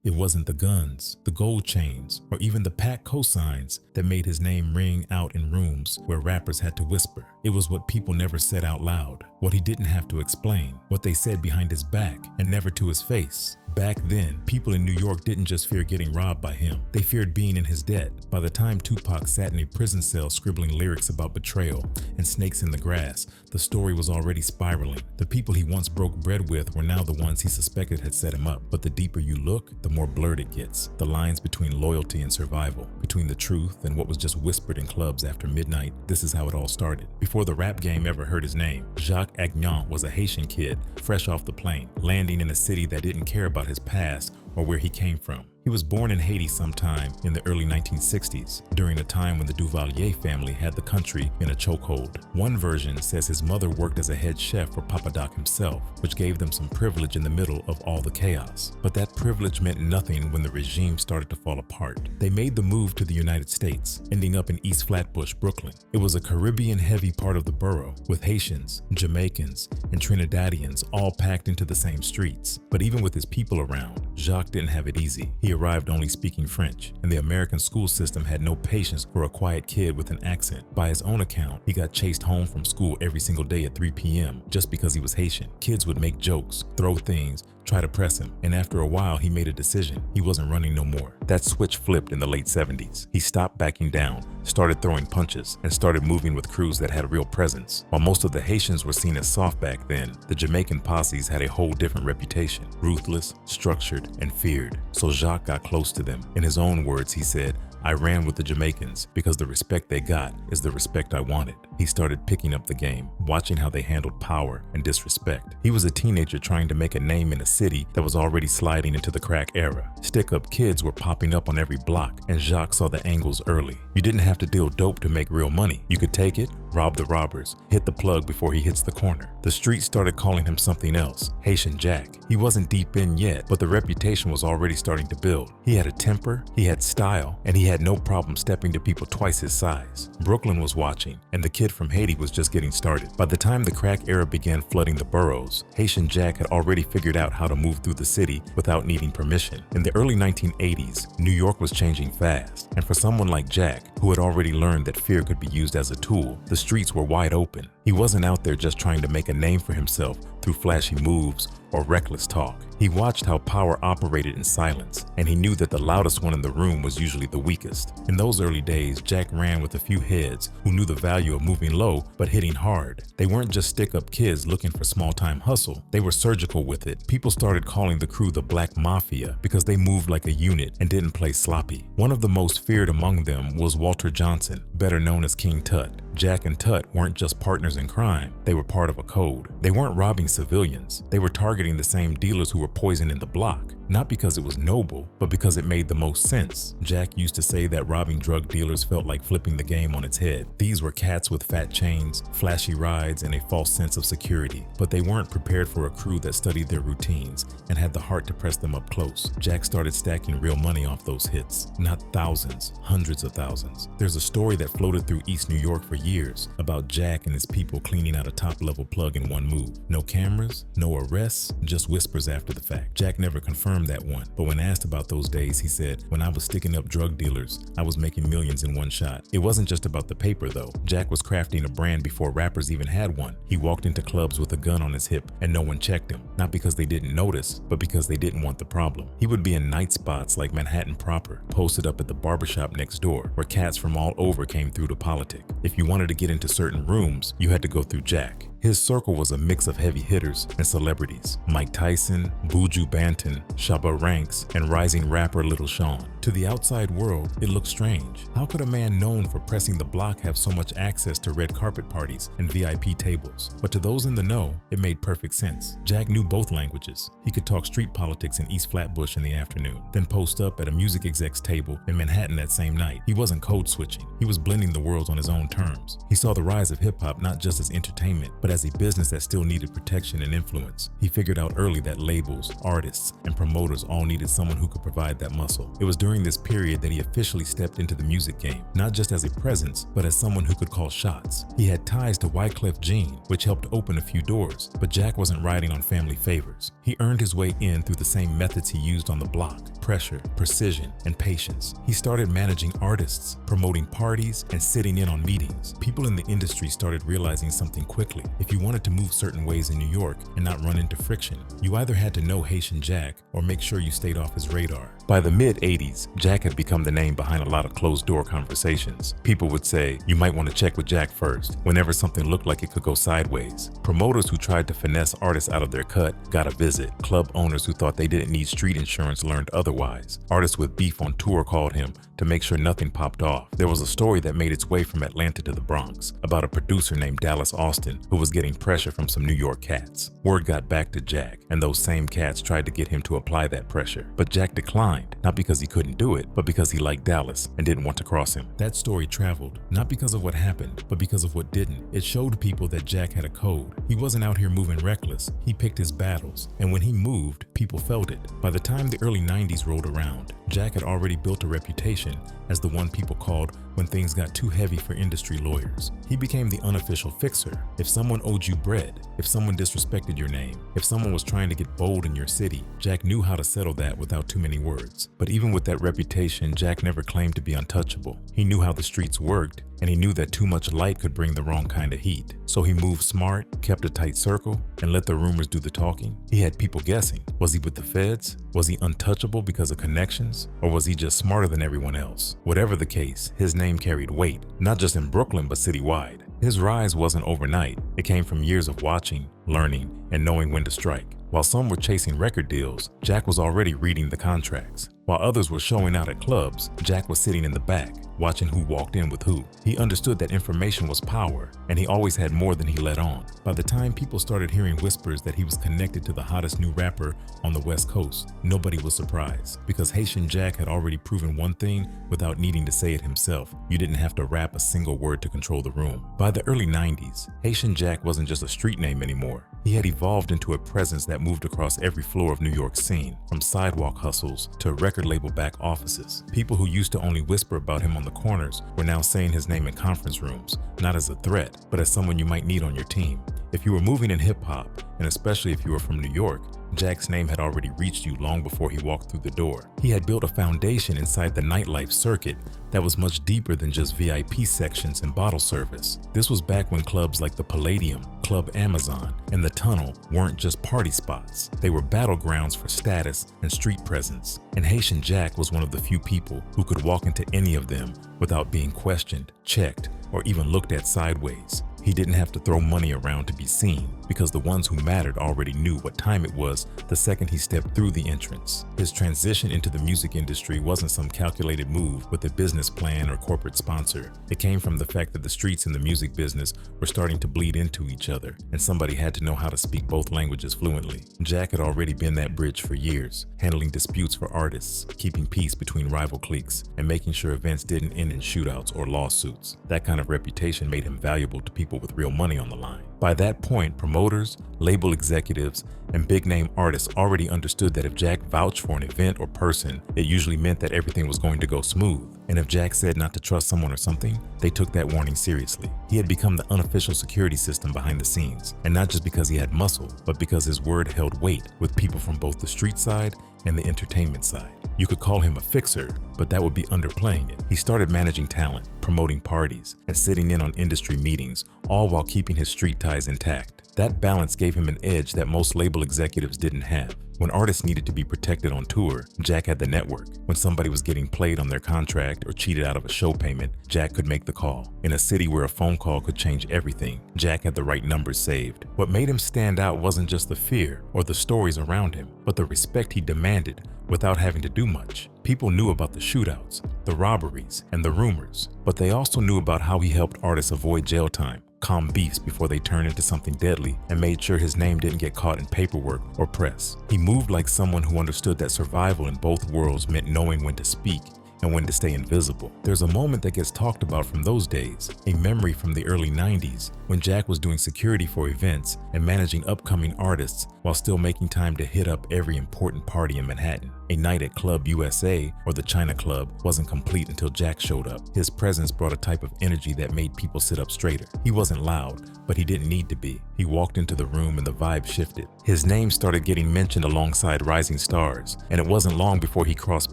It wasn't the guns, the gold chains, or even the pack cosigns that made his name ring out in rooms where rappers had to whisper. It was what people never said out loud, what he didn't have to explain, what they said behind his back and never to his face. Back then, people in New York didn't just fear getting robbed by him, they feared being in his debt. By the time Tupac sat in a prison cell scribbling lyrics about betrayal and snakes in the grass, the story was already spiraling. The people he once broke bread with were now the ones he suspected had set him up. But the deeper you look, the more blurred it gets. The lines between loyalty and survival, between the truth and what was just whispered in clubs after midnight. This is how it all started. Before the rap game ever heard his name, Jacques Agnan was a Haitian kid, fresh off the plane, landing in a city that didn't care about his past or where he came from. He was born in Haiti sometime in the early 1960s, during a time when the Duvalier family had the country in a chokehold. One version says his mother worked as a head chef for Papa Doc himself, which gave them some privilege in the middle of all the chaos. But that privilege meant nothing when the regime started to fall apart. They made the move to the United States, ending up in East Flatbush, Brooklyn. It was a Caribbean-heavy part of the borough, with Haitians, Jamaicans, and Trinidadians all packed into the same streets. But even with his people around, Jacques didn't have it easy. He arrived only speaking French, and the American school system had no patience for a quiet kid with an accent. By his own account, he got chased home from school every single day at 3 p.m. just because he was Haitian. Kids would make jokes, throw things, try to press him, and after a while he made a decision. He wasn't running no more. That switch flipped in the late 70s. He stopped backing down, started throwing punches, and started moving with crews that had real presence. While most of the Haitians were seen as soft back then, the Jamaican posses had a whole different reputation: ruthless, structured, and feared. So Jacques got close to them. In his own words, he said, "I ran with the Jamaicans because the respect they got is the respect I wanted." He started picking up the game, watching how they handled power and disrespect. He was a teenager trying to make a name in a city that was already sliding into the crack era. Stick-up kids were popping up on every block, and Jacques saw the angles early. You didn't have to deal dope to make real money. You could take it, rob the robbers, hit the plug before he hits the corner. The streets started calling him something else, Haitian Jack. He wasn't deep in yet, but the reputation was already starting to build. He had a temper, he had style, and he had no problem stepping to people twice his size. Brooklyn was watching, and the kid from Haiti was just getting started. By the time the crack era began flooding the boroughs, Haitian Jack had already figured out how to move through the city without needing permission. In the early 1980s, New York was changing fast, and for someone like Jack, who had already learned that fear could be used as a tool, the streets were wide open. He wasn't out there just trying to make a name for himself through flashy moves or reckless talk. He watched how power operated in silence, and he knew that the loudest one in the room was usually the weakest. In those early days, Jack ran with a few heads who knew the value of moving low but hitting hard. They weren't just stick-up kids looking for small-time hustle. They were surgical with it. People started calling the crew the Black Mafia because they moved like a unit and didn't play sloppy. One of the most feared among them was Walter Johnson, better known as King Tut. Jack and Tut weren't just partners in crime, they were part of a code. They weren't robbing civilians, they were targeting the same dealers who were poisoning the block. Not because it was noble, but because it made the most sense. Jack used to say that robbing drug dealers felt like flipping the game on its head. These were cats with fat chains, flashy rides, and a false sense of security. But they weren't prepared for a crew that studied their routines and had the heart to press them up close. Jack started stacking real money off those hits. Not thousands, hundreds of thousands. There's a story that floated through East New York for years about Jack and his people cleaning out a top-level plug in one move. No cameras, no arrests, just whispers after the fact. Jack never confirmed that one, but when asked about those days, he said, "When I was sticking up drug dealers, I was making millions in one shot." It wasn't just about the paper though. Jack was crafting a brand before rappers even had one. He walked into clubs with a gun on his hip and no one checked him, not because they didn't notice, but because they didn't want the problem. He would be in night spots like Manhattan proper, posted up at the barbershop next door, where cats from all over came through to politic. If you wanted to get into certain rooms, you had to go through Jack. His circle was a mix of heavy hitters and celebrities: Mike Tyson, Buju Banton, Shabba Ranks, and rising rapper Little Sean. To the outside world, it looked strange. How could a man known for pressing the block have so much access to red carpet parties and VIP tables? But to those in the know, it made perfect sense. Jack knew both languages. He could talk street politics in East Flatbush in the afternoon, then post up at a music exec's table in Manhattan that same night. He wasn't code switching. He was blending the worlds on his own terms. He saw the rise of hip-hop not just as entertainment, but as a business that still needed protection and influence. He figured out early that labels, artists, and promoters all needed someone who could provide that muscle. It was during during this period that he officially stepped into the music game, not just as a presence, but as someone who could call shots. He had ties to Wyclef Jean, which helped open a few doors, but Jack wasn't riding on family favors. He earned his way in through the same methods he used on the block: pressure, precision, and patience. He started managing artists, promoting parties, and sitting in on meetings. People in the industry started realizing something quickly. If you wanted to move certain ways in New York and not run into friction, you either had to know Hatian Jack or make sure you stayed off his radar. By the mid-'80s, Jack had become the name behind a lot of closed-door conversations. People would say, "You might want to check with Jack first," whenever something looked like it could go sideways. Promoters who tried to finesse artists out of their cut got a visit. Club owners who thought they didn't need street insurance learned otherwise. Artists with beef on tour called him to make sure nothing popped off. There was a story that made its way from Atlanta to the Bronx about a producer named Dallas Austin who was getting pressure from some New York cats. Word got back to Jack, and those same cats tried to get him to apply that pressure. But Jack declined, not because he couldn't do it, but because he liked Dallas and didn't want to cross him. That story traveled, not because of what happened, but because of what didn't. It showed people that Jack had a code. He wasn't out here moving reckless. He picked his battles, and when he moved, people felt it. By the time the early 90s rolled around, Jack had already built a reputation as the one people called when things got too heavy for industry lawyers. He became the unofficial fixer. If someone owed you bread, if someone disrespected your name, if someone was trying to get bold in your city, Jack knew how to settle that without too many words. But even with that reputation, Jack never claimed to be untouchable. He knew how the streets worked, and he knew that too much light could bring the wrong kind of heat. So he moved smart, kept a tight circle, and let the rumors do the talking. He had people guessing. Was he with the feds? Was he untouchable because of connections? Or was he just smarter than everyone else? Whatever the case, his name carried weight, not just in Brooklyn, but citywide. His rise wasn't overnight. It came from years of watching, learning, and knowing when to strike. While some were chasing record deals, Jack was already reading the contracts. While others were showing out at clubs, Jack was sitting in the back, watching who walked in with who. He understood that information was power, and he always had more than he let on. By the time people started hearing whispers that he was connected to the hottest new rapper on the West Coast, nobody was surprised, because Hatian Jack had already proven one thing without needing to say it himself: you didn't have to rap a single word to control the room. By the early 90s, Hatian Jack wasn't just a street name anymore. He had evolved into a presence that moved across every floor of New York's scene, from sidewalk hustles to record label back offices. People who used to only whisper about him on the corners were now saying his name in conference rooms, not as a threat, but as someone you might need on your team. If you were moving in hip-hop, and especially if you were from New York, Jack's name had already reached you long before he walked through the door. He had built a foundation inside the nightlife circuit that was much deeper than just VIP sections and bottle service. This was back when clubs like the Palladium, Club Amazon, and the Tunnel weren't just party spots. They were battlegrounds for status and street presence. And Hatian Jack was one of the few people who could walk into any of them without being questioned, checked, or even looked at sideways. He didn't have to throw money around to be seen, because the ones who mattered already knew what time it was the second he stepped through the entrance. His transition into the music industry wasn't some calculated move with a business plan or corporate sponsor. It came from the fact that the streets and the music business were starting to bleed into each other, and somebody had to know how to speak both languages fluently. Jack had already been that bridge for years, handling disputes for artists, keeping peace between rival cliques, and making sure events didn't end in shootouts or lawsuits. That kind of reputation made him valuable to people with real money on the line. By that point, promoters, label executives, and big-name artists already understood that if Jack vouched for an event or person, it usually meant that everything was going to go smooth. And if Jack said not to trust someone or something, they took that warning seriously. He had become the unofficial security system behind the scenes, and not just because he had muscle, but because his word held weight with people from both the street side and the entertainment side. You could call him a fixer, but that would be underplaying it. He started managing talent, promoting parties, and sitting in on industry meetings, all while keeping his street ties intact. That balance gave him an edge that most label executives didn't have. When artists needed to be protected on tour, Jack had the network. When somebody was getting played on their contract or cheated out of a show payment, Jack could make the call. In a city where a phone call could change everything, Jack had the right numbers saved. What made him stand out wasn't just the fear or the stories around him, but the respect he demanded without having to do much. People knew about the shootouts, the robberies, and the rumors, but they also knew about how he helped artists avoid jail time, calm beefs before they turned into something deadly, and made sure his name didn't get caught in paperwork or press. He moved like someone who understood that survival in both worlds meant knowing when to speak and when to stay invisible. There's a moment that gets talked about from those days, a memory from the early 90s, when Jack was doing security for events and managing upcoming artists while still making time to hit up every important party in Manhattan. A night at Club USA or the China Club wasn't complete until Jack showed up. His presence brought a type of energy that made people sit up straighter. He wasn't loud, but he didn't need to be. He walked into the room and the vibe shifted. His name started getting mentioned alongside rising stars, and it wasn't long before he crossed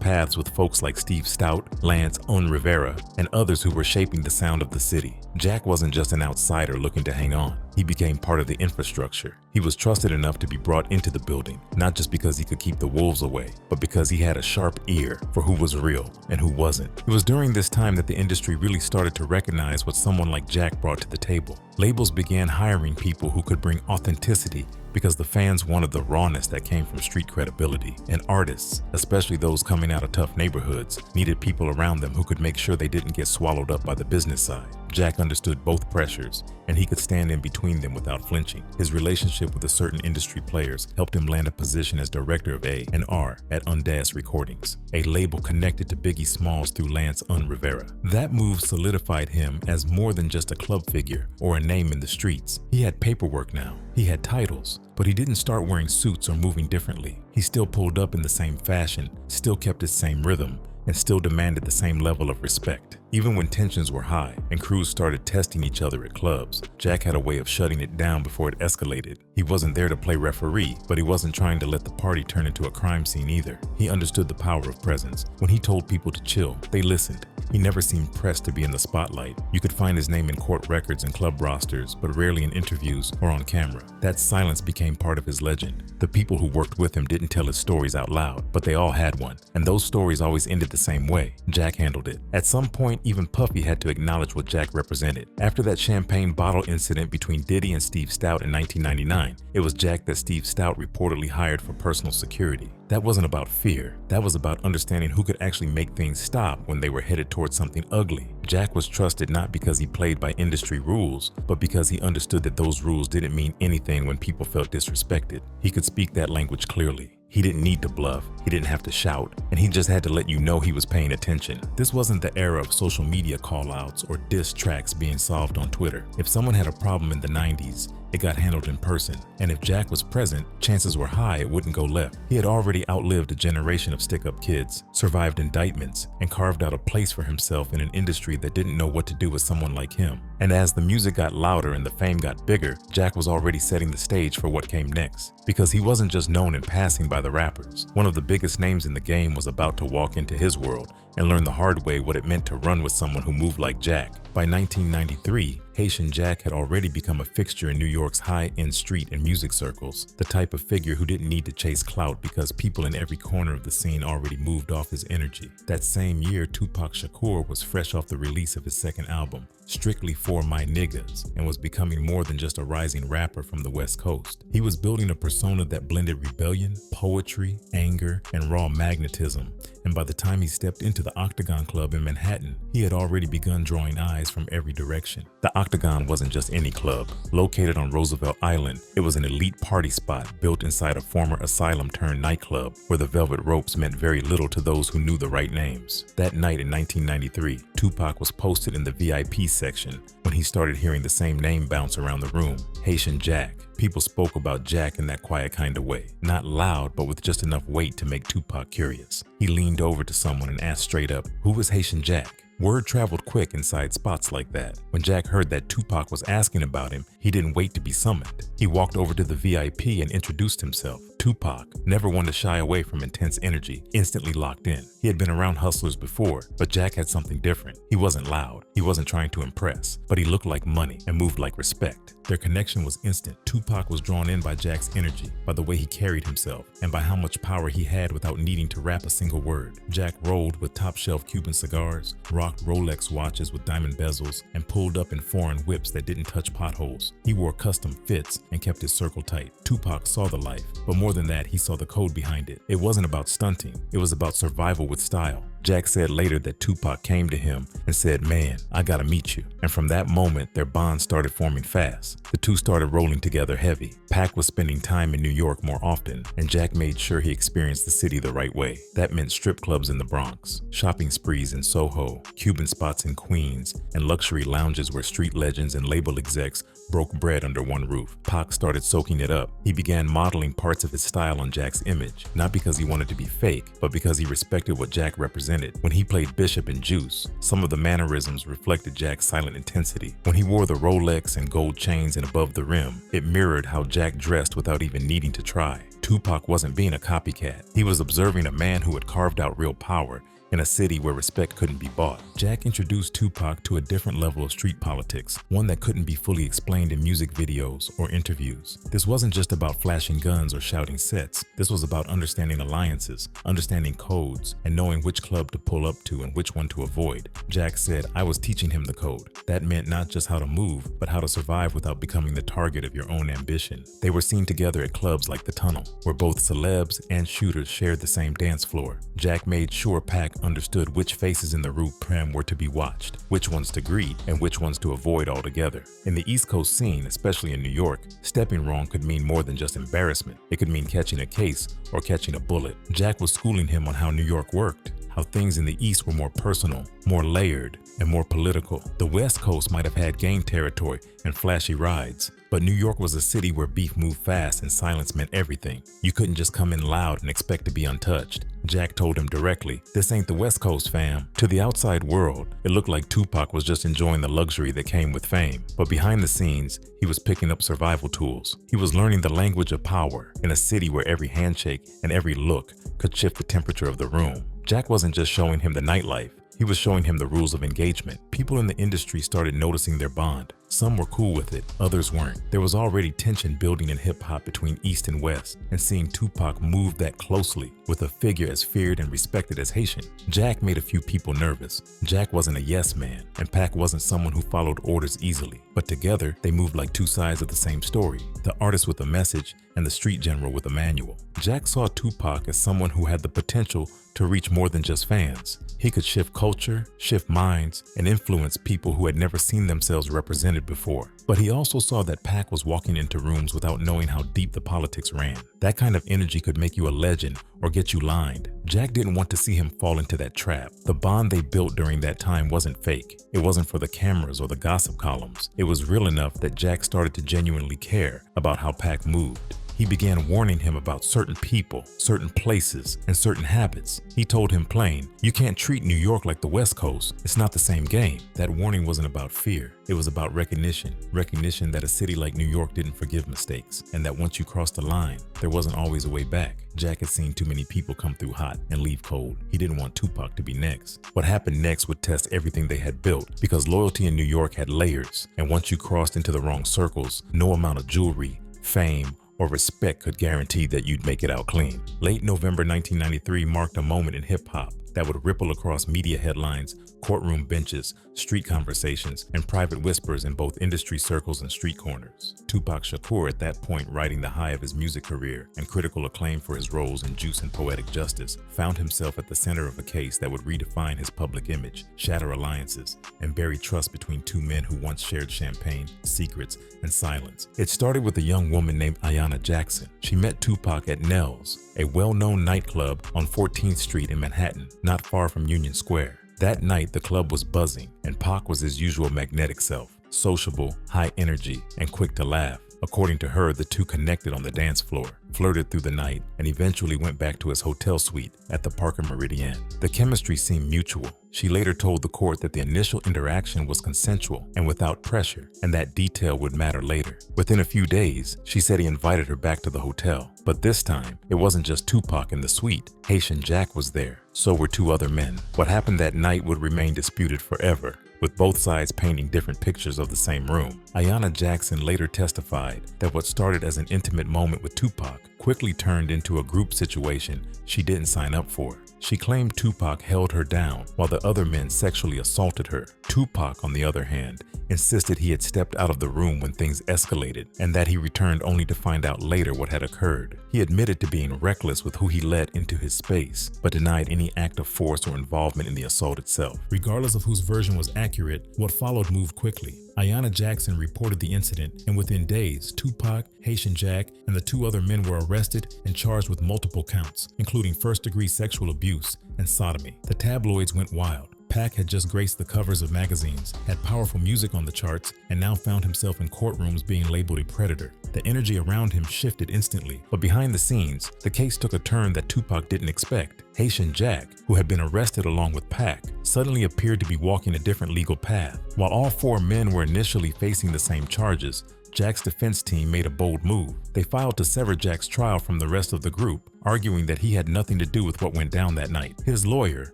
paths with folks like Steve Stout, Lance Rivera, and others who were shaping the sound of the city. Jack wasn't just an outsider looking to hang on. He became part of the infrastructure. He was trusted enough to be brought into the building, not just because he could keep the wolves away, but because he had a sharp ear for who was real and who wasn't. It was during this time that the industry really started to recognize what someone like Jack brought to the table. Labels began hiring people who could bring authenticity because the fans wanted the rawness that came from street credibility, and artists, especially those coming out of tough neighborhoods, needed people around them who could make sure they didn't get swallowed up by the business side. Jack understood both pressures, and he could stand in between them without flinching. His relationship with certain industry players helped him land a position as director of A&R at Undas Recordings, a label connected to Biggie Smalls through Lance Rivera. That move solidified him as more than just a club figure or a name in the streets. He had paperwork now. He had titles, but he didn't start wearing suits or moving differently. He still pulled up in the same fashion, still kept his same rhythm, and still demanded the same level of respect. Even when tensions were high and crews started testing each other at clubs, Jack had a way of shutting it down before it escalated. He wasn't there to play referee, but he wasn't trying to let the party turn into a crime scene either. He understood the power of presence. When he told people to chill, they listened. He never seemed pressed to be in the spotlight. You could find his name in court records and club rosters, but rarely in interviews or on camera. That silence became part of his legend. The people who worked with him didn't tell his stories out loud, but they all had one. And those stories always ended the same way. Jack handled it. At some point, even Puffy had to acknowledge what Jack represented. After that champagne bottle incident between Diddy and Steve Stout in 1999, it was Jack that Steve Stout reportedly hired for personal security. That wasn't about fear. That was about understanding who could actually make things stop when they were headed towards something ugly. Jack was trusted not because he played by industry rules, but because he understood that those rules didn't mean anything when people felt disrespected. He could speak that language clearly. He didn't need to bluff, he didn't have to shout, and he just had to let you know he was paying attention. This wasn't the era of social media call-outs or diss tracks being solved on Twitter. If someone had a problem in the 90s, it got handled in person, and if Jack was present, chances were high it wouldn't go left. He had already outlived a generation of stick-up kids, survived indictments, and carved out a place for himself in an industry that didn't know what to do with someone like him. And as the music got louder and the fame got bigger, Jack was already setting the stage for what came next. Because he wasn't just known in passing by the rappers. One of the biggest names in the game was about to walk into his world and learn the hard way what it meant to run with someone who moved like Jack. By 1993, Hatian Jack had already become a fixture in New York's high-end street and music circles, the type of figure who didn't need to chase clout because people in every corner of the scene already moved off his energy. That same year, Tupac Shakur was fresh off the release of his second album, Strictly For My Niggas, and was becoming more than just a rising rapper from the West Coast. He was building a persona that blended rebellion, poetry, anger, and raw magnetism, and by the time he stepped into the Octagon Club in Manhattan, he had already begun drawing eyes from every direction. The Octagon wasn't just any club. Located on Roosevelt Island, it was an elite party spot built inside a former asylum turned nightclub where the velvet ropes meant very little to those who knew the right names. That night in 1993, Tupac was posted in the VIP section when he started hearing the same name bounce around the room, Hatian Jack. People spoke about Jack in that quiet kind of way, not loud, but with just enough weight to make Tupac curious. He leaned over to someone and asked straight up, "Who was Hatian Jack?" Word traveled quick inside spots like that. When Jack heard that Tupac was asking about him, he didn't wait to be summoned. He walked over to the VIP and introduced himself. Tupac, never one to shy away from intense energy, instantly locked in. He had been around hustlers before, but Jack had something different. He wasn't loud, he wasn't trying to impress, but he looked like money and moved like respect. Their connection was instant. Tupac was drawn in by Jack's energy, by the way he carried himself, and by how much power he had without needing to rap a single word. Jack rolled with top-shelf Cuban cigars, rocked Rolex watches with diamond bezels, and pulled up in foreign whips that didn't touch potholes. He wore custom fits and kept his circle tight. Tupac saw the life, but more than that, he saw the code behind it. It wasn't about stunting, it was about survival with style. Jack said later that Tupac came to him and said, "Man, I gotta meet you." And from that moment, their bond started forming fast. The two started rolling together heavy. Pac was spending time in New York more often, and Jack made sure he experienced the city the right way. That meant strip clubs in the Bronx, shopping sprees in Soho, Cuban spots in Queens, and luxury lounges where street legends and label execs broke bread under one roof. Pac started soaking it up. He began modeling parts of his style on Jack's image, not because he wanted to be fake, but because he respected what Jack represented. When he played Bishop in Juice, some of the mannerisms reflected Jack's silent intensity. When he wore the Rolex and gold chains and above the rim, it mirrored how Jack dressed without even needing to try. Tupac wasn't being a copycat. He was observing a man who had carved out real power in a city where respect couldn't be bought. Jack introduced Tupac to a different level of street politics, one that couldn't be fully explained in music videos or interviews. This wasn't just about flashing guns or shouting sets. This was about understanding alliances, understanding codes, and knowing which club to pull up to and which one to avoid. Jack said, "I was teaching him the code." That meant not just how to move, but how to survive without becoming the target of your own ambition. They were seen together at clubs like The Tunnel, where both celebs and shooters shared the same dance floor. Jack made sure Pac understood which faces in the Rue Prem were to be watched, which ones to greet, and which ones to avoid altogether. In the East Coast scene, especially in New York, stepping wrong could mean more than just embarrassment. It could mean catching a case or catching a bullet. Jack was schooling him on how New York worked, how things in the East were more personal, more layered, and more political. The West Coast might have had gang territory and flashy rides, but New York was a city where beef moved fast and silence meant everything. You couldn't just come in loud and expect to be untouched. Jack told him directly, "This ain't the West Coast, fam." To the outside world, it looked like Tupac was just enjoying the luxury that came with fame. But behind the scenes, he was picking up survival tools. He was learning the language of power in a city where every handshake and every look could shift the temperature of the room. Jack wasn't just showing him the nightlife. He was showing him the rules of engagement. People in the industry started noticing their bond. Some were cool with it, others weren't. There was already tension building in hip-hop between East and West, and seeing Tupac move that closely with a figure as feared and respected as Hatian, Jack made a few people nervous. Jack wasn't a yes man, and Pac wasn't someone who followed orders easily. But together, they moved like two sides of the same story, the artist with a message and the street general with a manual. Jack saw Tupac as someone who had the potential to reach more than just fans. He could shift culture, shift minds, and influence people who had never seen themselves represented before. But he also saw that Pac was walking into rooms without knowing how deep the politics ran. That kind of energy could make you a legend or get you lined. Jack didn't want to see him fall into that trap. The bond they built during that time wasn't fake. It wasn't for the cameras or the gossip columns. It was real enough that Jack started to genuinely care about how Pac moved. He began warning him about certain people, certain places, and certain habits. He told him plain, "You can't treat New York like the West Coast. It's not the same game." That warning wasn't about fear. It was about recognition. Recognition that a city like New York didn't forgive mistakes, and that once you crossed the line, there wasn't always a way back. Jack had seen too many people come through hot and leave cold. He didn't want Tupac to be next. What happened next would test everything they had built, because loyalty in New York had layers, and once you crossed into the wrong circles, no amount of jewelry, fame, or respect could guarantee that you'd make it out clean. Late November 1993 marked a moment in hip-hop that would ripple across media headlines, courtroom benches, street conversations, and private whispers in both industry circles and street corners. Tupac Shakur, at that point riding the high of his music career and critical acclaim for his roles in Juice and Poetic Justice, found himself at the center of a case that would redefine his public image, shatter alliances, and bury trust between two men who once shared champagne, secrets, and silence. It started with a young woman named Ayanna Jackson. She met Tupac at Nell's, a well-known nightclub on 14th Street in Manhattan, not far from Union Square. That night, the club was buzzing, and Pac was his usual magnetic self, sociable, high energy, and quick to laugh. According to her, the two connected on the dance floor, flirted through the night, and eventually went back to his hotel suite at the Parker Meridien. The chemistry seemed mutual. She later told the court that the initial interaction was consensual and without pressure, and that detail would matter later. Within a few days, she said he invited her back to the hotel. But this time, it wasn't just Tupac in the suite. Hatian Jack was there. So were two other men. What happened that night would remain disputed forever, with both sides painting different pictures of the same room. Ayanna Jackson later testified that what started as an intimate moment with Tupac quickly turned into a group situation she didn't sign up for. She claimed Tupac held her down while the other men sexually assaulted her. Tupac, on the other hand, insisted he had stepped out of the room when things escalated and that he returned only to find out later what had occurred. He admitted to being reckless with who he let into his space, but denied any act of force or involvement in the assault itself. Regardless of whose version was accurate, what followed moved quickly. Ayanna Jackson reported the incident, and within days, Tupac, Hatian Jack, and the 2 other men were arrested and charged with multiple counts, including first-degree sexual abuse and sodomy. The tabloids went wild. Pac had just graced the covers of magazines, had powerful music on the charts, and now found himself in courtrooms being labeled a predator. The energy around him shifted instantly, but behind the scenes, the case took a turn that Tupac didn't expect. Hatian Jack, who had been arrested along with Pac, suddenly appeared to be walking a different legal path. While all 4 men were initially facing the same charges, Jack's defense team made a bold move. They filed to sever Jack's trial from the rest of the group, arguing that he had nothing to do with what went down that night. His lawyer,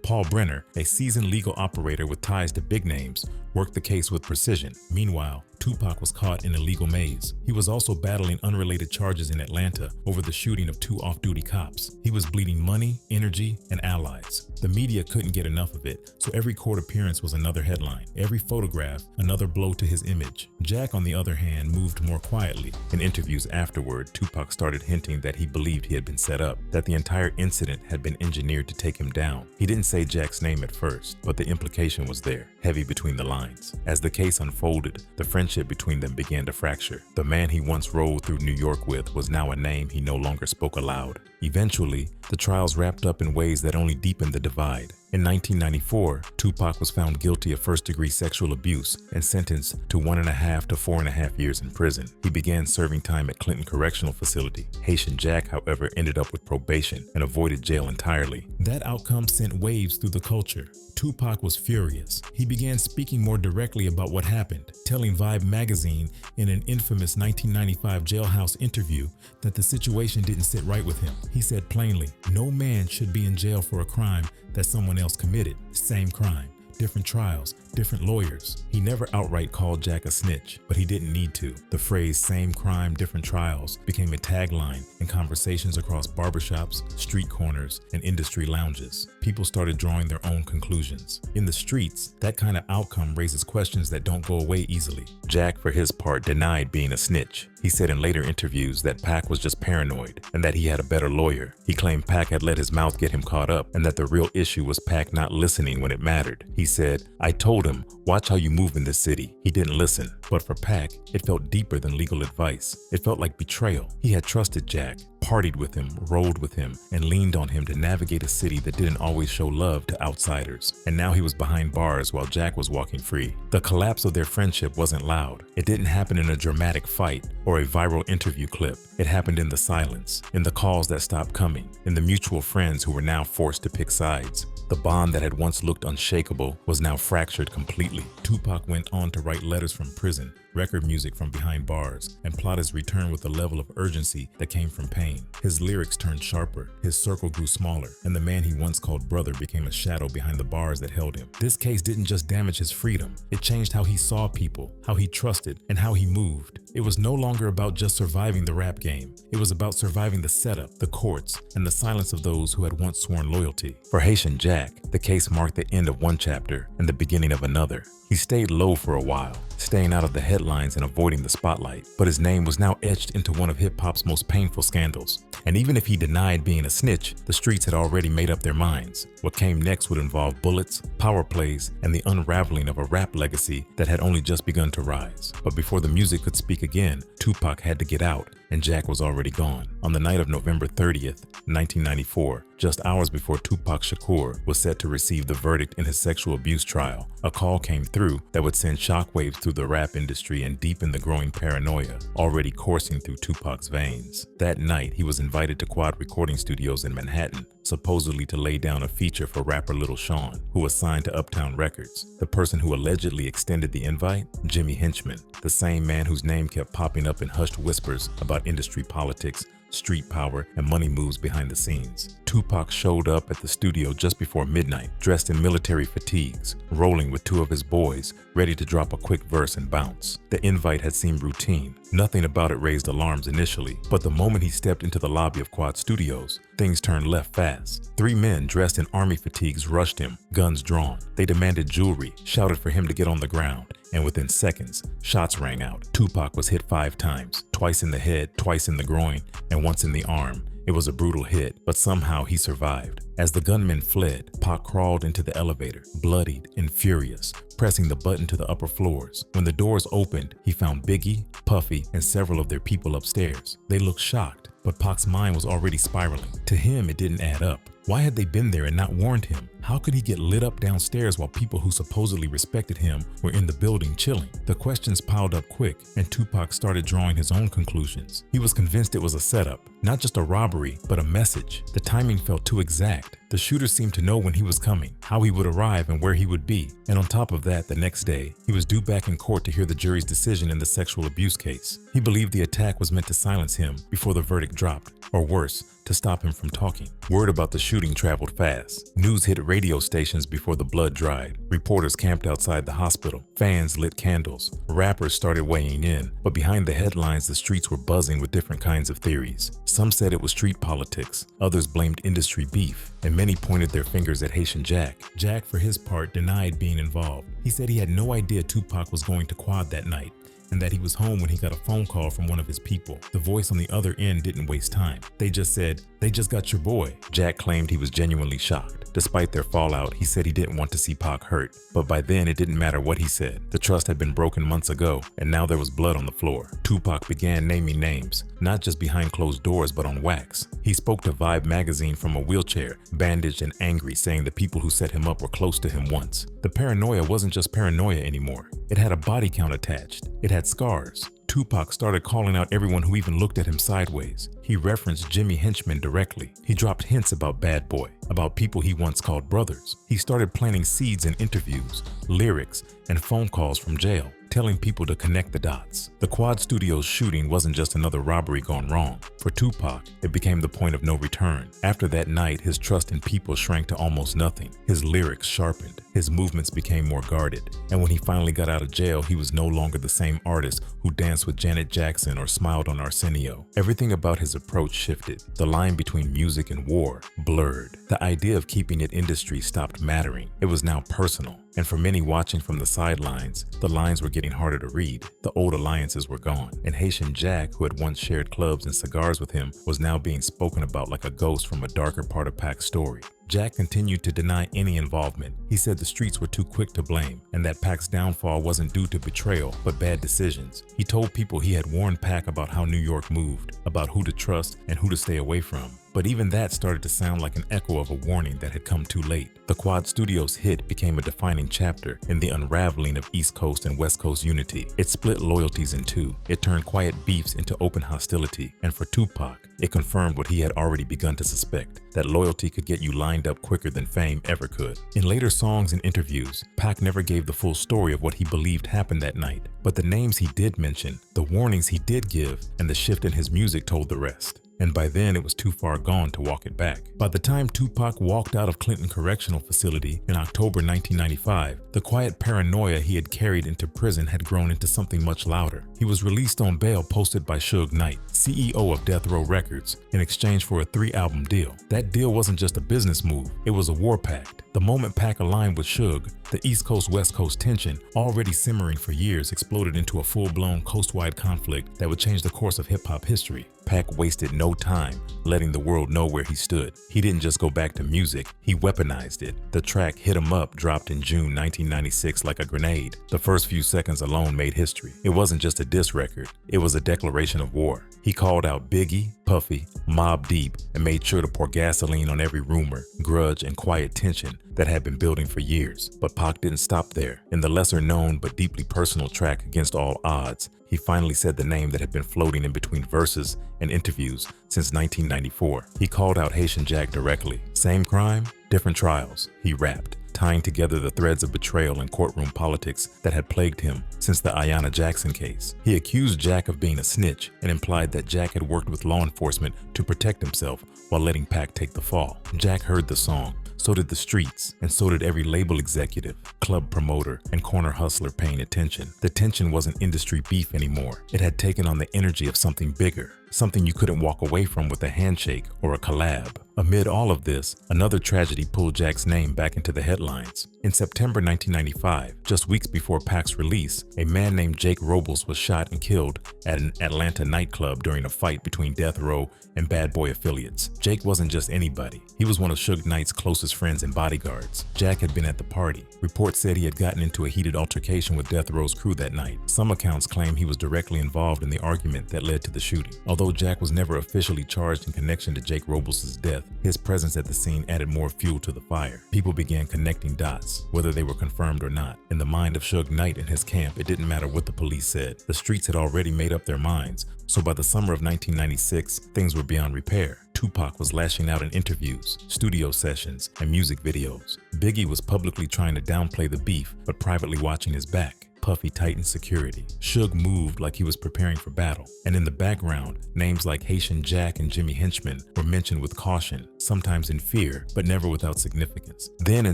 Paul Brenner, a seasoned legal operator with ties to big names, worked the case with precision. Meanwhile, Tupac was caught in a legal maze. He was also battling unrelated charges in Atlanta over the shooting of 2 off-duty cops. He was bleeding money, energy, and allies. The media couldn't get enough of it, so every court appearance was another headline. Every photograph, another blow to his image. Jack, on the other hand, moved more quietly. In interviews afterward, Tupac started hinting that he believed he had been set up, that the entire incident had been engineered to take him down. He didn't say Jack's name at first, but the implication was there, heavy between the lines. As the case unfolded, the friendship between them began to fracture. The man he once rode through New York with was now a name he no longer spoke aloud. Eventually, the trials wrapped up in ways that only deepened the divide. In 1994, Tupac was found guilty of first-degree sexual abuse and sentenced to 1.5 to 4.5 years in prison. He began serving time at Clinton Correctional Facility. Hatian Jack, however, ended up with probation and avoided jail entirely. That outcome sent waves through the culture. Tupac was furious. He began speaking more directly about what happened, telling Vibe magazine in an infamous 1995 jailhouse interview that the situation didn't sit right with him. He said plainly, "No man should be in jail for a crime that someone else committed. Same crime, different trials, different lawyers." He never outright called Jack a snitch, but he didn't need to. The phrase "same crime, different trials" became a tagline in conversations across barbershops, street corners, and industry lounges. People started drawing their own conclusions. In the streets, that kind of outcome raises questions that don't go away easily. Jack, for his part, denied being a snitch. He said in later interviews that Pac was just paranoid and that he had a better lawyer. He claimed Pac had let his mouth get him caught up and that the real issue was Pac not listening when it mattered. He said, "I told him, watch how you move in this city." He didn't listen. But for Pac, it felt deeper than legal advice. It felt like betrayal. He had trusted Jack, partied with him, rolled with him, and leaned on him to navigate a city that didn't always show love to outsiders. And now he was behind bars while Jack was walking free. The collapse of their friendship wasn't loud. It didn't happen in a dramatic fight or a viral interview clip. It happened in the silence, in the calls that stopped coming, in the mutual friends who were now forced to pick sides. The bond that had once looked unshakable was now fractured completely. Tupac went on to write letters from prison, record music from behind bars, and plot his return with a level of urgency that came from pain. His lyrics turned sharper, his circle grew smaller, and the man he once called brother became a shadow behind the bars that held him. This case didn't just damage his freedom, it changed how he saw people, how he trusted, and how he moved. It was no longer about just surviving the rap game. It was about surviving the setup, the courts, and the silence of those who had once sworn loyalty. For Hatian Jack, the case marked the end of one chapter and the beginning of another. He stayed low for a while, staying out of the headlines and avoiding the spotlight, but his name was now etched into one of hip-hop's most painful scandals. And even if he denied being a snitch, the streets had already made up their minds. What came next would involve bullets, power plays, and the unraveling of a rap legacy that had only just begun to rise. But before the music could speak again, Tupac had to get out, and Jack was already gone. On the night of November 30th, 1994, just hours before Tupac Shakur was set to receive the verdict in his sexual abuse trial, a call came through that would send shockwaves through the rap industry and deepen the growing paranoia already coursing through Tupac's veins. That night, he was invited to Quad Recording Studios in Manhattan, supposedly to lay down a feature for rapper Lil Sean, who was signed to Uptown Records. The person who allegedly extended the invite? Jimmy Henchman, the same man whose name kept popping up in hushed whispers about industry politics street power, and money moves behind the scenes. Tupac showed up at the studio just before midnight, dressed in military fatigues, rolling with two of his boys, ready to drop a quick verse and bounce. The invite had seemed routine. Nothing about it raised alarms initially, but the moment he stepped into the lobby of Quad Studios, things turned left fast. Three men dressed in army fatigues rushed him, guns drawn. They demanded jewelry, shouted for him to get on the ground, and within seconds, shots rang out. Tupac was hit 5 times, twice in the head, twice in the groin, and once in the arm. It was a brutal hit, but somehow he survived. As the gunmen fled, Pac crawled into the elevator, bloodied and furious, pressing the button to the upper floors. When the doors opened, he found Biggie, Puffy, and several of their people upstairs. They looked shocked, but Pac's mind was already spiraling. To him, it didn't add up. Why had they been there and not warned him? How could he get lit up downstairs while people who supposedly respected him were in the building chilling? The questions piled up quick, and Tupac started drawing his own conclusions. He was convinced it was a setup, not just a robbery, but a message. The timing felt too exact. The shooter seemed to know when he was coming, how he would arrive, and where he would be. And on top of that, the next day, he was due back in court to hear the jury's decision in the sexual abuse case. He believed the attack was meant to silence him before the verdict dropped, or worse, to stop him from talking. Word about the shooting traveled fast. News hit radio stations before the blood dried. Reporters camped outside the hospital. Fans lit candles. Rappers started weighing in, but behind the headlines, the streets were buzzing with different kinds of theories. Some said it was street politics. Others blamed industry beef, and many pointed their fingers at Hatian Jack. Jack, for his part, denied being involved. He said he had no idea Tupac was going to Quad that night, and that he was home when he got a phone call from one of his people. The voice on the other end didn't waste time. They just said, "They just got your boy." Jack claimed he was genuinely shocked. Despite their fallout, he said he didn't want to see Pac hurt. But by then, it didn't matter what he said. The trust had been broken months ago, and now there was blood on the floor. Tupac began naming names, not just behind closed doors, but on wax. He spoke to Vibe magazine from a wheelchair, bandaged and angry, saying the people who set him up were close to him once. The paranoia wasn't just paranoia anymore. It had a body count attached. It had scars. Tupac started calling out everyone who even looked at him sideways. He referenced Jimmy henchmen directly. He dropped hints about Bad Boy, about people he once called brothers. He started planting seeds in interviews, lyrics, and phone calls from jail, telling people to connect the dots. The Quad Studios shooting wasn't just another robbery gone wrong. For Tupac, it became the point of no return. After that night, his trust in people shrank to almost nothing. His lyrics sharpened. His movements became more guarded. And when he finally got out of jail, he was no longer the same artist who danced with Janet Jackson or smiled on Arsenio. Everything about his approach shifted. The line between music and war blurred. The idea of keeping it industry stopped mattering. It was now personal. And for many watching from the sidelines, the lines were getting harder to read. The old alliances were gone. And Hatian Jack, who had once shared clubs and cigars with him, was now being spoken about like a ghost from a darker part of Pac's story. Jack continued to deny any involvement. He said the streets were too quick to blame, and that Pac's downfall wasn't due to betrayal, but bad decisions. He told people he had warned Pac about how New York moved, about who to trust and who to stay away from. But even that started to sound like an echo of a warning that had come too late. The Quad Studios hit became a defining chapter in the unraveling of East Coast and West Coast unity. It split loyalties in two. It turned quiet beefs into open hostility. And for Tupac, it confirmed what he had already begun to suspect, that loyalty could get you lined up quicker than fame ever could. In later songs and interviews, Pac never gave the full story of what he believed happened that night. But the names he did mention, the warnings he did give, and the shift in his music told the rest. And by then it was too far gone to walk it back. By the time Tupac walked out of Clinton Correctional Facility in October 1995, the quiet paranoia he had carried into prison had grown into something much louder. He was released on bail posted by Suge Knight, CEO of Death Row Records, in exchange for a 3-album deal. That deal wasn't just a business move, it was a war pact. The moment Pac aligned with Suge, the East Coast-West Coast tension, already simmering for years, exploded into a full-blown coast-wide conflict that would change the course of hip-hop history. Pac wasted no time letting the world know where he stood. He didn't just go back to music, he weaponized it. The track Hit 'Em Up dropped in June 1996 like a grenade. The first few seconds alone made history. It wasn't just a diss record, it was a declaration of war. He called out Biggie, Puffy, Mobb Deep, and made sure to pour gasoline on every rumor, grudge, and quiet tension that had been building for years. But Pac didn't stop there. In the lesser-known but deeply personal track Against All Odds, he finally said the name that had been floating in between verses and interviews since 1994. He called out Hatian Jack directly. Same crime, different trials, he rapped. tying together the threads of betrayal and courtroom politics that had plagued him since the Ayanna Jackson case. He accused Jack of being a snitch and implied that Jack had worked with law enforcement to protect himself while letting Pac take the fall. Jack heard the song, so did the streets, and so did every label executive, club promoter, and corner hustler paying attention. The tension wasn't industry beef anymore. It had taken on the energy of something bigger, something you couldn't walk away from with a handshake or a collab. Amid all of this, another tragedy pulled Jack's name back into the headlines. In September 1995, just weeks before Pac's release, a man named Jake Robles was shot and killed at an Atlanta nightclub during a fight between Death Row and Bad Boy affiliates. Jake wasn't just anybody. He was one of Suge Knight's closest friends and bodyguards. Jack had been at the party. Reports said he had gotten into a heated altercation with Death Row's crew that night. Some accounts claim he was directly involved in the argument that led to the shooting. Although Jack was never officially charged in connection to Jake Robles' death, his presence at the scene added more fuel to the fire. People began connecting dots, whether they were confirmed or not. In the mind of Suge Knight and his camp, it didn't matter what the police said. The streets had already made up their minds, so by the summer of 1996, things were beyond repair. Tupac was lashing out in interviews, studio sessions, and music videos. Biggie was publicly trying to downplay the beef, but privately watching his back. Puffy tightened security. Suge moved like he was preparing for battle. And in the background, names like Hatian Jack and Jimmy Henchman were mentioned with caution, sometimes in fear, but never without significance. Then in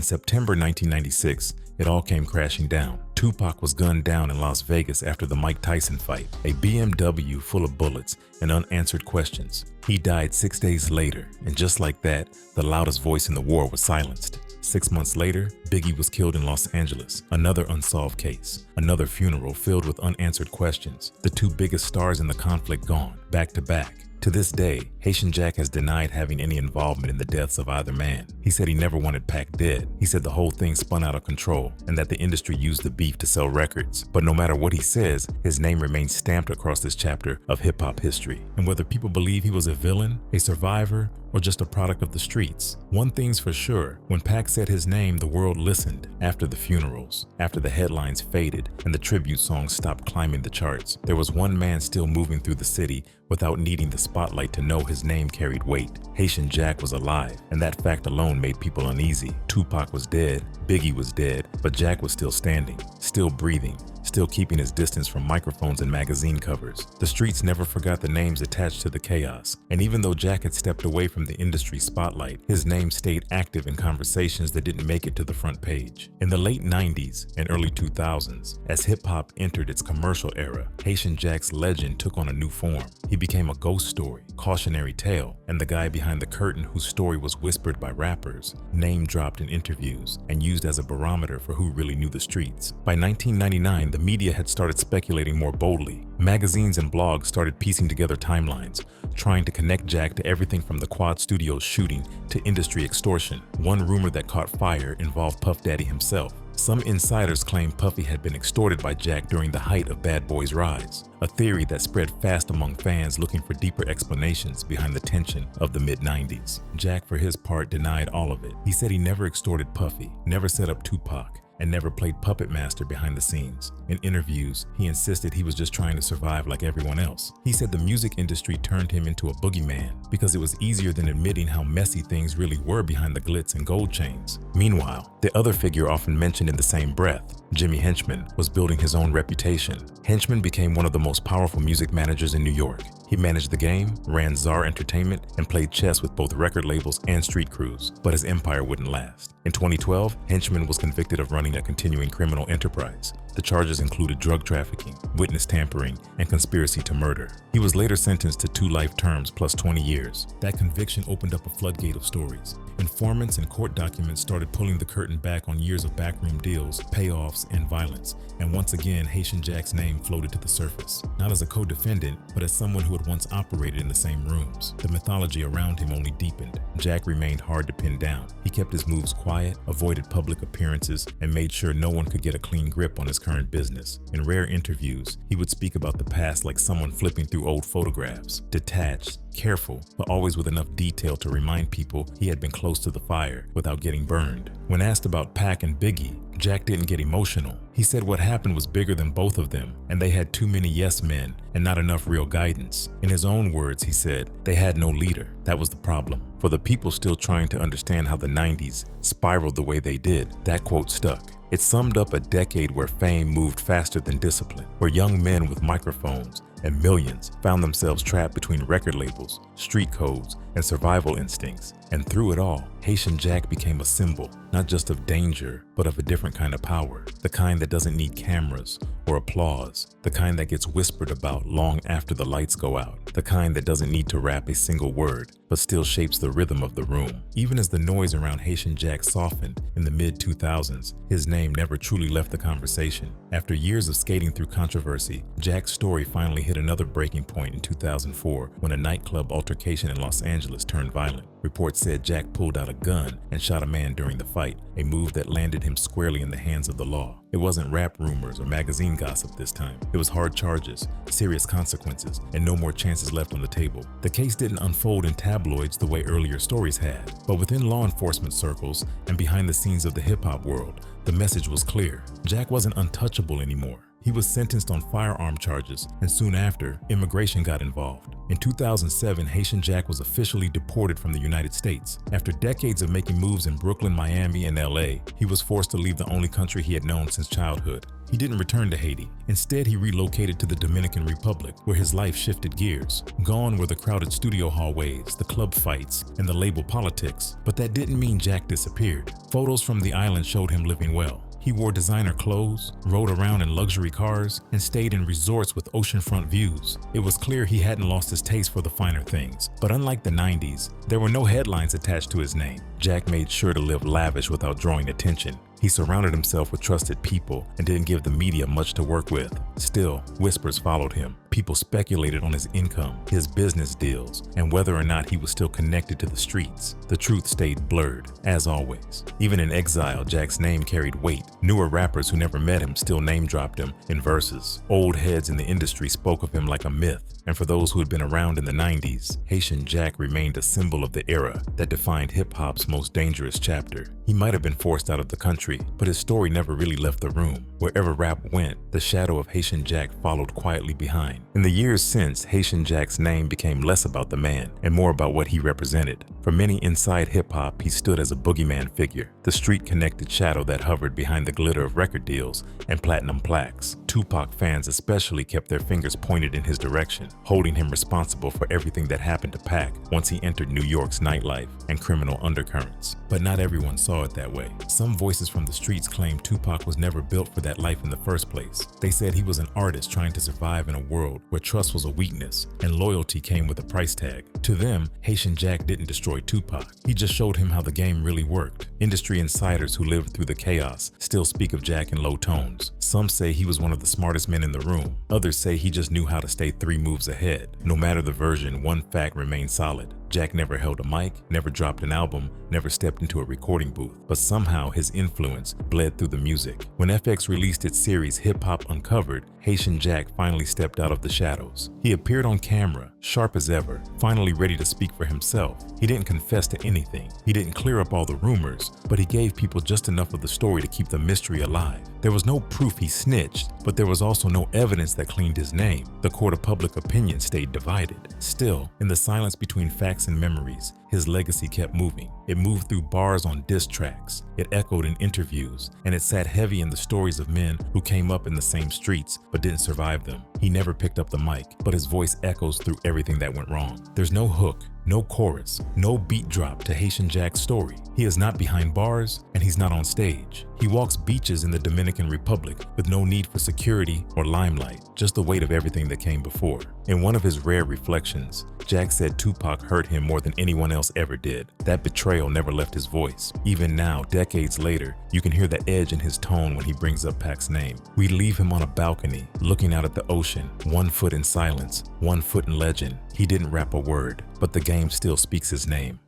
September 1996, it all came crashing down. Tupac was gunned down in Las Vegas after the Mike Tyson fight, a BMW full of bullets and unanswered questions. He died 6 days later, and just like that, the loudest voice in the war was silenced. 6 months later, Biggie was killed in Los Angeles, another unsolved case, another funeral filled with unanswered questions. The two biggest stars in the conflict gone, back to back. To this day, Hatian Jack has denied having any involvement in the deaths of either man. He said he never wanted Pac dead. He said the whole thing spun out of control and that the industry used the beef to sell records. But no matter what he says, his name remains stamped across this chapter of hip-hop history. And whether people believe he was a villain, a survivor, or just a product of the streets, one thing's for sure: when Pac said his name, the world listened. After the funerals, after the headlines faded and the tribute songs stopped climbing the charts, there was one man still moving through the city without needing the spotlight to know his name carried weight. Hatian Jack was alive, and that fact alone made people uneasy. Tupac was dead, Biggie was dead, but Jack was still standing, still breathing, still keeping his distance from microphones and magazine covers. The streets never forgot the names attached to the chaos, and even though Jack had stepped away from the industry spotlight, his name stayed active in conversations that didn't make it to the front page. In the late 90s and early 2000s, as hip-hop entered its commercial era, Hatian Jack's legend took on a new form. He became a ghost story, cautionary tale, and the guy behind the curtain whose story was whispered by rappers, name-dropped in interviews, and used as a barometer for who really knew the streets. By 1999, the media had started speculating more boldly. Magazines and blogs started piecing together timelines, trying to connect Jack to everything from the Quad Studios shooting to industry extortion. One rumor that caught fire involved Puff Daddy himself. Some insiders claim Puffy had been extorted by Jack during the height of Bad Boy's rise, a theory that spread fast among fans looking for deeper explanations behind the tension of the mid-90s. Jack, for his part, denied all of it. He said he never extorted Puffy, never set up Tupac, and never played puppet master behind the scenes. In interviews, he insisted he was just trying to survive like everyone else. He said the music industry turned him into a boogeyman because it was easier than admitting how messy things really were behind the glitz and gold chains. Meanwhile, the other figure often mentioned in the same breath, Jimmy Henchman, was building his own reputation. Henchman became one of the most powerful music managers in New York. He managed the game, ran Czar Entertainment, and played chess with both record labels and street crews, but his empire wouldn't last. In 2012, Henchman was convicted of running a continuing criminal enterprise. The charges included drug trafficking, witness tampering, and conspiracy to murder. He was later sentenced to 2 life terms plus 20 years. That conviction opened up a floodgate of stories. Informants and court documents started pulling the curtain back on years of backroom deals, payoffs, and violence, and once again, Hatian Jack's name floated to the surface. Not as a co-defendant, but as someone who had once operated in the same rooms. The mythology around him only deepened. Jack remained hard to pin down. He kept his moves quiet, avoided public appearances, and made sure no one could get a clean grip on his current business. In rare interviews, he would speak about the past like someone flipping through old photographs, detached, careful, but always with enough detail to remind people he had been close to the fire without getting burned. When asked about Pac and Biggie, Jack didn't get emotional. He said what happened was bigger than both of them, and they had too many yes men and not enough real guidance. In his own words, he said, they had no leader. That was the problem. For the people still trying to understand how the 90s spiraled the way they did, that quote stuck. It summed up a decade where fame moved faster than discipline, where young men with microphones and millions found themselves trapped between record labels, street codes, and survival instincts. And through it all, Hatian Jack became a symbol, not just of danger, but of a different kind of power. The kind that doesn't need cameras or applause. The kind that gets whispered about long after the lights go out. The kind that doesn't need to rap a single word, but still shapes the rhythm of the room. Even as the noise around Hatian Jack softened in the mid-2000s, his name never truly left the conversation. After years of skating through controversy, Jack's story finally hit another breaking point in 2004 when a nightclub altercation in Los Angeles turned violent. Reports said Jack pulled out a gun and shot a man during the fight, a move that landed him squarely in the hands of the law. It wasn't rap rumors or magazine gossip this time. It was hard charges, serious consequences, and no more chances left on the table. The case didn't unfold in tabloids the way earlier stories had, but within law enforcement circles and behind the scenes of the hip-hop world, the message was clear. Jack wasn't untouchable anymore. He was sentenced on firearm charges, and soon after, immigration got involved. In 2007, Hatian Jack was officially deported from the United States. After decades of making moves in Brooklyn, Miami, and LA, he was forced to leave the only country he had known since childhood. He didn't return to Haiti. Instead, he relocated to the Dominican Republic, where his life shifted gears. Gone were the crowded studio hallways, the club fights, and the label politics. But that didn't mean Jack disappeared. Photos from the island showed him living well. He wore designer clothes, rode around in luxury cars, and stayed in resorts with oceanfront views. It was clear he hadn't lost his taste for the finer things. But unlike the 90s, there were no headlines attached to his name. Jack made sure to live lavish without drawing attention. He surrounded himself with trusted people and didn't give the media much to work with. Still, whispers followed him. People speculated on his income, his business deals, and whether or not he was still connected to the streets. The truth stayed blurred, as always. Even in Exile, Jack's name carried weight. Newer rappers who never met him still name-dropped him in verses. Old heads in the industry spoke of him like a myth. And for those who had been around in the 90s, Hatian Jack remained a symbol of the era that defined hip-hop's most dangerous chapter. He might have been forced out of the country, but his story never really left the room. Wherever rap went, the shadow of Hatian Jack followed quietly behind. In the years since, Hatian Jack's name became less about the man and more about what he represented. For many inside hip-hop, he stood as a boogeyman figure, the street-connected shadow that hovered behind the glitter of record deals and platinum plaques. Tupac fans especially kept their fingers pointed in his direction, holding him responsible for everything that happened to Pac once he entered New York's nightlife and criminal undercurrents. But not everyone saw it that way. Some voices from the streets claimed Tupac was never built for that life in the first place. They said he was an artist trying to survive in a world where trust was a weakness and loyalty came with a price tag. To them, Hatian Jack didn't destroy Tupac. He just showed him how the game really worked. Industry insiders who lived through the chaos still speak of Jack in low tones. Some say he was one of the smartest men in the room. Others say he just knew how to stay 3 moves ahead. No matter the version, one fact remained solid. Jack never held a mic, never dropped an album, never stepped into a recording booth, but somehow his influence bled through the music. When FX released its series Hip Hop Uncovered, Hatian Jack finally stepped out of the shadows. He appeared on camera, sharp as ever, finally ready to speak for himself. He didn't confess to anything. He didn't clear up all the rumors, but he gave people just enough of the story to keep the mystery alive. There was no proof he snitched, but there was also no evidence that cleaned his name. The court of public opinion stayed divided. Still, in the silence between facts and memories, his legacy kept moving. It moved through bars on diss tracks, it echoed in interviews, and it sat heavy in the stories of men who came up in the same streets but didn't survive them. He never picked up the mic, but his voice echoes through everything that went wrong. There's no hook, no chorus, no beat drop to Hatian Jack's story. He is not behind bars, and he's not on stage. He walks beaches in the Dominican Republic with no need for security or limelight, just the weight of everything that came before. In one of his rare reflections, Jack said Tupac hurt him more than anyone else ever did. That betrayal never left his voice. Even now, decades later, you can hear the edge in his tone when he brings up Pac's name. We leave him on a balcony, looking out at the ocean, 1 foot in silence, 1 foot in legend. He didn't rap a word, but the game still speaks his name.